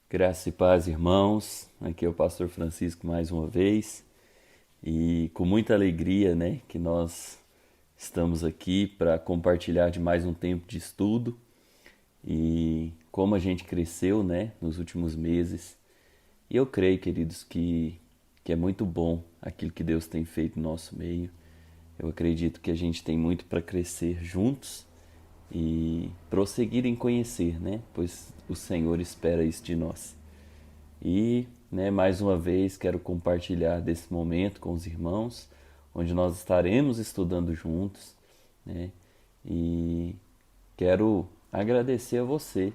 Graça e paz, irmãos. Aqui é o pastor Francisco mais uma vez e com muita alegria, né, que nós estamos aqui para compartilhar de mais um tempo de estudo e como a gente cresceu, né, nos últimos meses. E eu creio, queridos, que é muito bom aquilo que Deus tem feito no nosso meio. Eu acredito que a gente tem muito para crescer juntos e prosseguir em conhecer, né? Pois o Senhor espera isso de nós. E, né, mais uma vez quero compartilhar desse momento com os irmãos, onde nós estaremos estudando juntos, né? E quero agradecer a você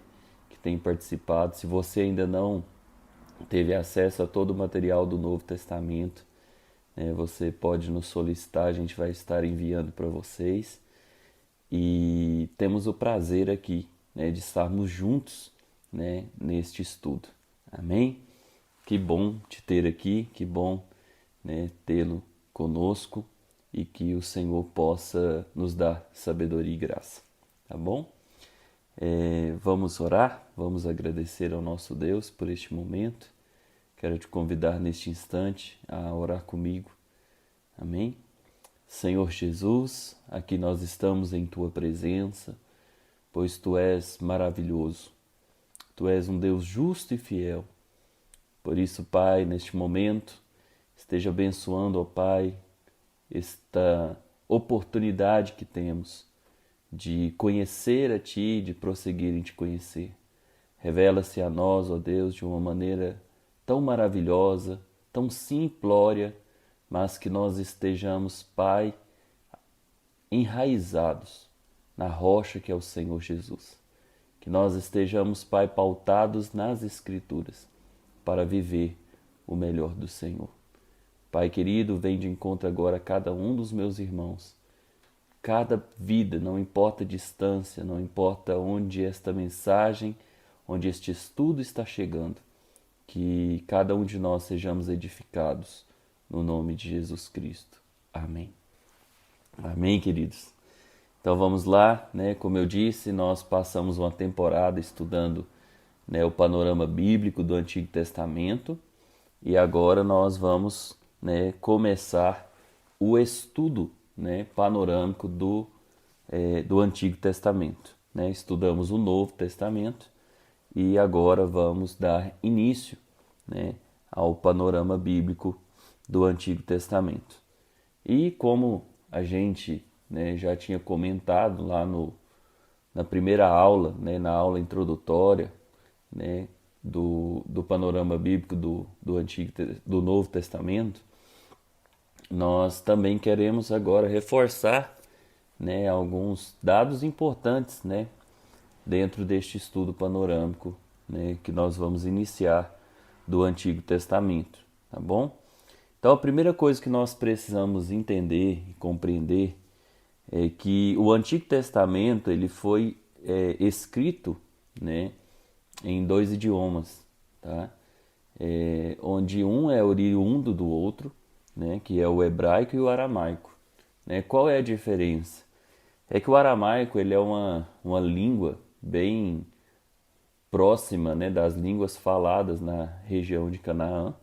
que tem participado. Se você ainda não teve acesso a todo o material do Novo Testamento, né, você pode nos solicitar, a gente vai estar enviando para vocês. E temos o prazer aqui, né, de estarmos juntos, né, neste estudo. Amém? Que bom te ter aqui, que bom, né, tê-lo conosco e que o Senhor possa nos dar sabedoria e graça. Tá bom? Vamos orar, vamos agradecer ao nosso Deus por este momento. Quero te convidar neste instante a orar comigo. Amém? Senhor Jesus, aqui nós estamos em Tua presença, pois Tu és maravilhoso. Tu és um Deus justo e fiel. Por isso, Pai, neste momento, esteja abençoando, ó Pai, esta oportunidade que temos de conhecer a Ti, de prosseguir em Te conhecer. Revela-se a nós, ó Deus, de uma maneira tão maravilhosa, tão simplória, mas que nós estejamos, Pai, enraizados na rocha que é o Senhor Jesus. Que nós estejamos, Pai, pautados nas Escrituras para viver o melhor do Senhor. Pai querido, vem de encontro agora a cada um dos meus irmãos. Cada vida, não importa a distância, não importa onde esta mensagem, onde este estudo está chegando, que cada um de nós sejamos edificados no nome de Jesus Cristo. Amém. Amém, queridos. Então vamos lá, né? Como eu disse, nós passamos uma temporada estudando, né, o panorama bíblico do Antigo Testamento e agora nós vamos, né, começar o estudo, né, panorâmico do Antigo Testamento. Né? Estudamos o Novo Testamento e agora vamos dar início, né, ao panorama bíblico do Antigo Testamento. E como a gente, né, já tinha comentado lá na primeira aula, né, na aula introdutória, né, do panorama bíblico do Novo Testamento, nós também queremos agora reforçar, né, alguns dados importantes, né, dentro deste estudo panorâmico, né, que nós vamos iniciar do Antigo Testamento, tá bom? Então a primeira coisa que nós precisamos entender e compreender é que o Antigo Testamento ele foi escrito, né, em dois idiomas, tá? Onde um é oriundo do outro, né, que é o hebraico e o aramaico. Né? Qual é a diferença? É que o aramaico ele é uma língua bem próxima, né, das línguas faladas na região de Canaã.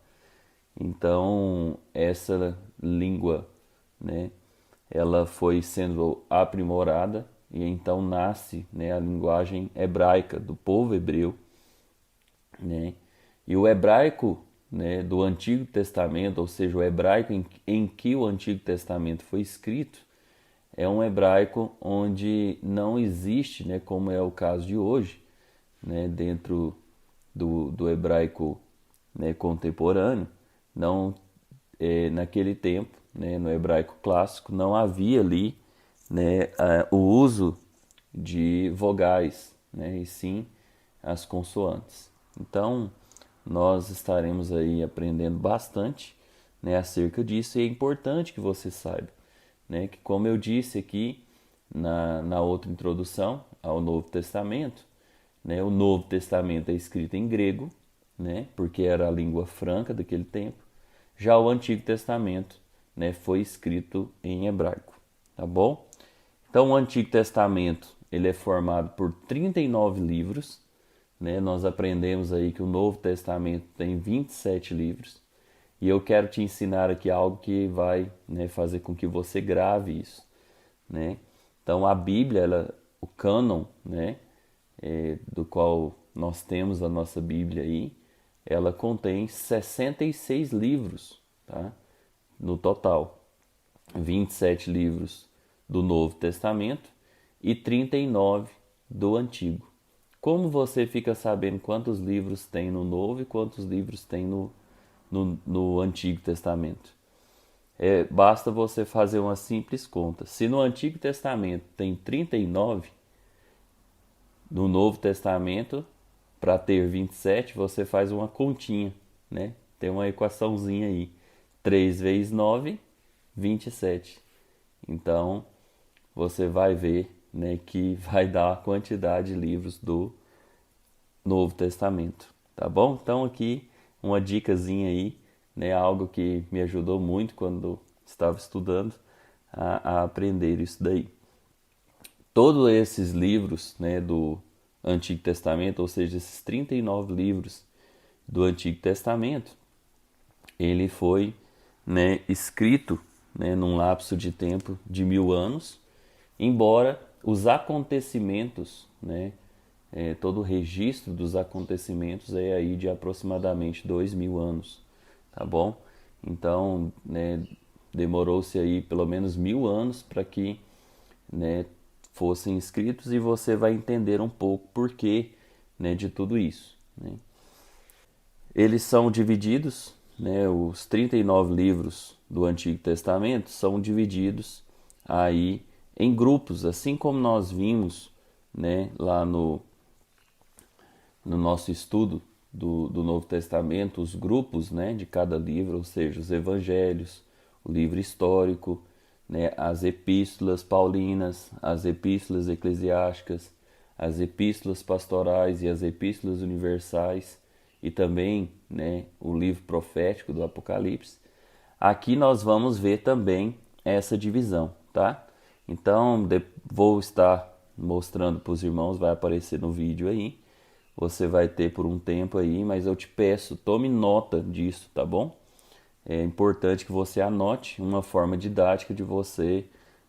Então, essa língua, né, ela foi sendo aprimorada e então nasce, né, a linguagem hebraica do povo hebreu, né? E o hebraico, né, do Antigo Testamento, ou seja, o hebraico em que o Antigo Testamento foi escrito, é um hebraico onde não existe, né, como é o caso de hoje, né, dentro do hebraico, né, contemporâneo, não naquele tempo, né, no hebraico clássico, não havia ali, né, o uso de vogais, né, e sim as consoantes. Então, nós estaremos aí aprendendo bastante, né, acerca disso e é importante que você saiba, né, que como eu disse aqui na outra introdução ao Novo Testamento, né, o Novo Testamento é escrito em grego, né, porque era a língua franca daquele tempo. Já o Antigo Testamento, né, foi escrito em hebraico, tá bom? Então o Antigo Testamento ele é formado por 39 livros, né, nós aprendemos aí que o Novo Testamento tem 27 livros. E eu quero te ensinar aqui algo que vai, né, fazer com que você grave isso, né? Então a Bíblia, o cânon, né, do qual nós temos a nossa Bíblia aí, ela contém 66 livros, tá? No total, 27 livros do Novo Testamento e 39 do Antigo. Como você fica sabendo quantos livros tem no Novo e quantos livros tem no Antigo Testamento? Basta você fazer uma simples conta. Se no Antigo Testamento tem 39, no Novo Testamento, para ter 27, você faz uma continha, né? Tem uma equaçãozinha aí. 3 vezes 9, 27. Então, você vai ver, né, que vai dar a quantidade de livros do Novo Testamento, tá bom? Então aqui uma dicasinha aí, né, algo que me ajudou muito quando estava estudando a aprender isso daí. Todos esses livros, né, do Antigo Testamento, ou seja, esses 39 livros do Antigo Testamento, ele foi, né, escrito, né, num lapso de tempo de 1000 anos, embora os acontecimentos, né, todo o registro dos acontecimentos é aí de aproximadamente 2000 anos, tá bom? Então, né, demorou-se aí pelo menos 1000 anos para que, né, fossem escritos, e você vai entender um pouco por que, né, de tudo isso, né? Eles são divididos, né, os 39 livros do Antigo Testamento são divididos aí em grupos, assim como nós vimos, né, lá no nosso estudo do Novo Testamento, os grupos, né, de cada livro, ou seja, os evangelhos, o livro histórico, né, as epístolas paulinas, as epístolas eclesiásticas, as epístolas pastorais e as epístolas universais, e também, né, o livro profético do Apocalipse. Aqui nós vamos ver também essa divisão, tá? Então, vou estar mostrando para os irmãos, vai aparecer no vídeo aí. Você vai ter por um tempo aí, mas eu te peço, tome nota disso, tá bom? É importante que você anote uma forma didática de você,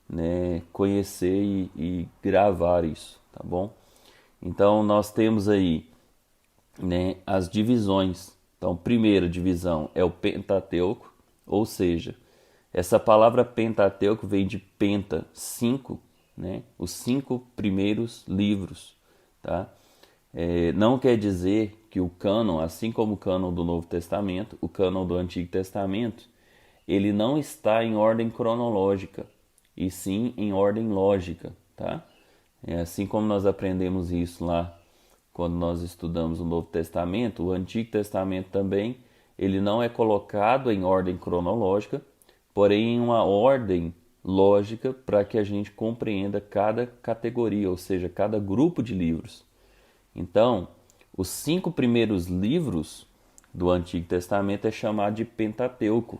né, conhecer e gravar isso, tá bom? Então, nós temos aí, né, as divisões. Então, primeira divisão é o Pentateuco, ou seja, essa palavra Pentateuco vem de penta, 5, né? Os 5 primeiros livros, tá? Não quer dizer que o cânon, assim como o cânon do Novo Testamento, o cânon do Antigo Testamento, ele não está em ordem cronológica, e sim em ordem lógica, tá? Assim como nós aprendemos isso lá quando nós estudamos o Novo Testamento, o Antigo Testamento também, ele não é colocado em ordem cronológica, porém em uma ordem lógica para que a gente compreenda cada categoria, ou seja, cada grupo de livros. Então, os 5 primeiros livros do Antigo Testamento é chamado de Pentateuco,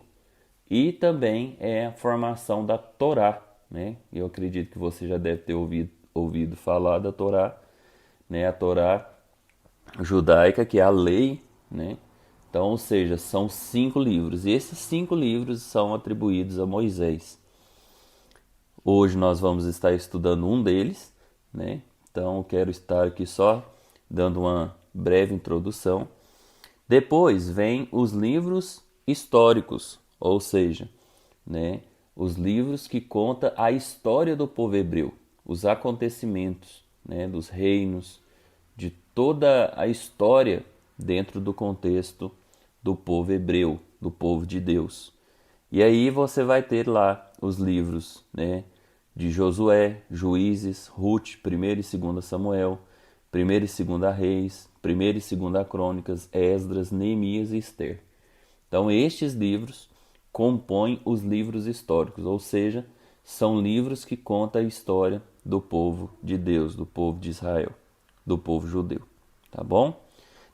e também é a formação da Torá, né? Eu acredito que você já deve ter ouvido falar da Torá, né? A Torá judaica, que é a lei, né? Então, ou seja, são 5 livros, e esses 5 livros são atribuídos a Moisés. Hoje nós vamos estar estudando um deles, né? Então, eu quero estar aqui só dando uma breve introdução. Depois vem os livros históricos, ou seja, né, os livros que contam a história do povo hebreu, os acontecimentos, né, dos reinos, de toda a história dentro do contexto do povo hebreu, do povo de Deus. E aí você vai ter lá os livros, né, de Josué, Juízes, Ruth, 1º e 2º Samuel, 1º e 2º Reis, 1º e 2º Crônicas, Esdras, Neemias e Esther. Então estes livros compõem os livros históricos, ou seja, são livros que contam a história do povo de Deus, do povo de Israel, do povo judeu, tá bom?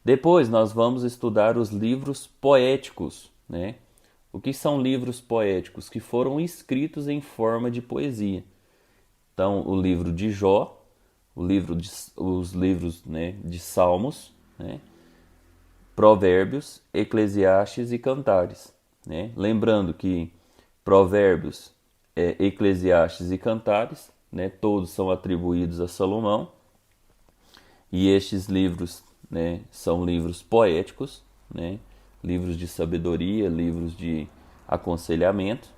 Depois nós vamos estudar os livros poéticos, né? O que são livros poéticos? Que foram escritos em forma de poesia. Então, o livro de Jó, os livros, né, de Salmos, né, Provérbios, Eclesiastes e Cantares, né? Lembrando que Provérbios, Eclesiastes e Cantares, né, todos são atribuídos a Salomão, e estes livros, né, são livros poéticos, né, livros de sabedoria, livros de aconselhamento.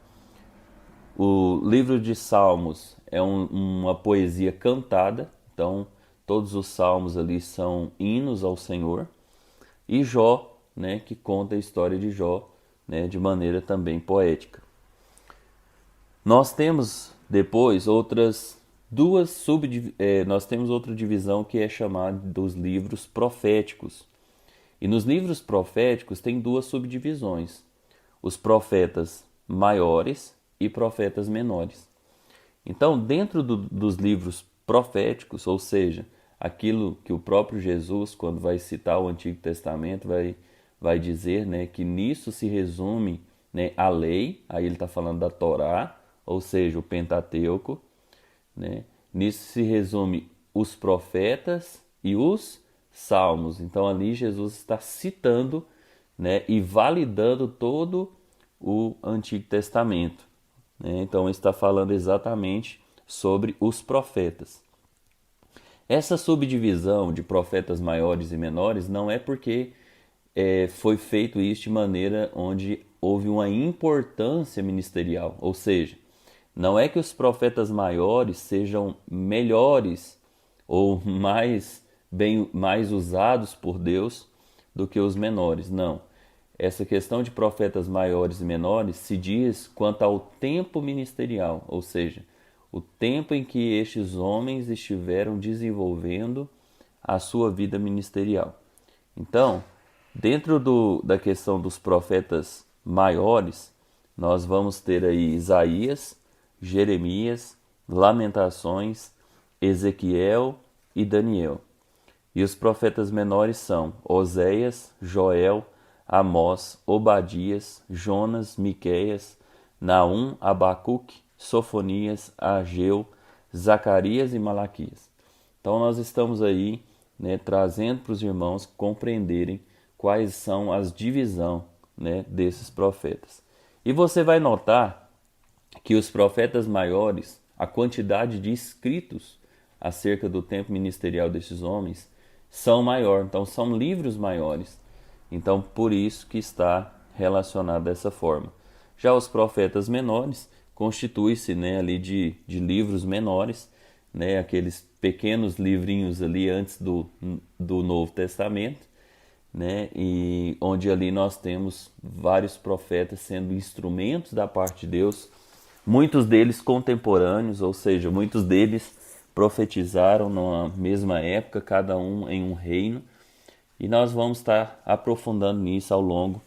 O livro de Salmos é uma poesia cantada, então todos os salmos ali são hinos ao Senhor. E Jó, né, que conta a história de Jó, né, de maneira também poética. Nós temos depois nós temos outra divisão que é chamada dos livros proféticos. E nos livros proféticos tem duas subdivisões: os profetas maiores e profetas menores. Então, dentro dos livros proféticos, ou seja, aquilo que o próprio Jesus, quando vai citar o Antigo Testamento, vai dizer, né, que nisso se resume, né, a lei. Aí ele está falando da Torá, ou seja, o Pentateuco, né? Nisso se resume os profetas e os salmos. Então ali Jesus está citando, né, e validando todo o Antigo Testamento, né? Então está falando exatamente sobre os profetas. Essa subdivisão de profetas maiores e menores não é porque foi feito isso de maneira onde houve uma importância ministerial, ou seja, não é que os profetas maiores sejam melhores ou mais usados por Deus do que os menores, não. Essa questão de profetas maiores e menores se diz quanto ao tempo ministerial, ou seja, o tempo em que estes homens estiveram desenvolvendo a sua vida ministerial. Então, dentro da questão dos profetas maiores, nós vamos ter aí Isaías, Jeremias, Lamentações, Ezequiel e Daniel. E os profetas menores são Oséias, Joel, Amós, Obadias, Jonas, Miqueias, Naum, Abacuque, Sofonias, Ageu, Zacarias e Malaquias. Então nós estamos aí, né, trazendo para os irmãos compreenderem quais são as divisões, né, desses profetas. E você vai notar que os profetas maiores, a quantidade de escritos acerca do tempo ministerial desses homens são maior, então são livros maiores. Então por isso que está relacionado dessa forma. Já os profetas menores constituem-se, né, ali de livros menores, né, aqueles pequenos livrinhos ali antes do Novo Testamento, né, e onde ali nós temos vários profetas sendo instrumentos da parte de Deus, muitos deles contemporâneos, ou seja, muitos deles profetizaram na mesma época, cada um em um reino, e nós vamos estar aprofundando nisso ao longo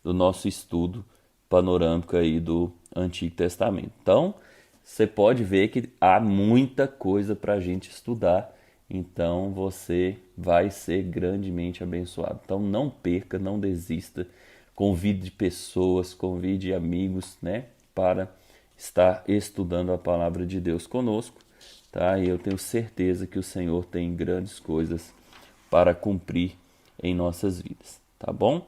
do nosso estudo panorâmico aí do Antigo Testamento. Então, você pode ver que há muita coisa para a gente estudar, então você vai ser grandemente abençoado. Então não perca, não desista, convide pessoas, convide amigos, né, para estar estudando a palavra de Deus conosco, tá? E eu tenho certeza que o Senhor tem grandes coisas para cumprir em nossas vidas, tá bom?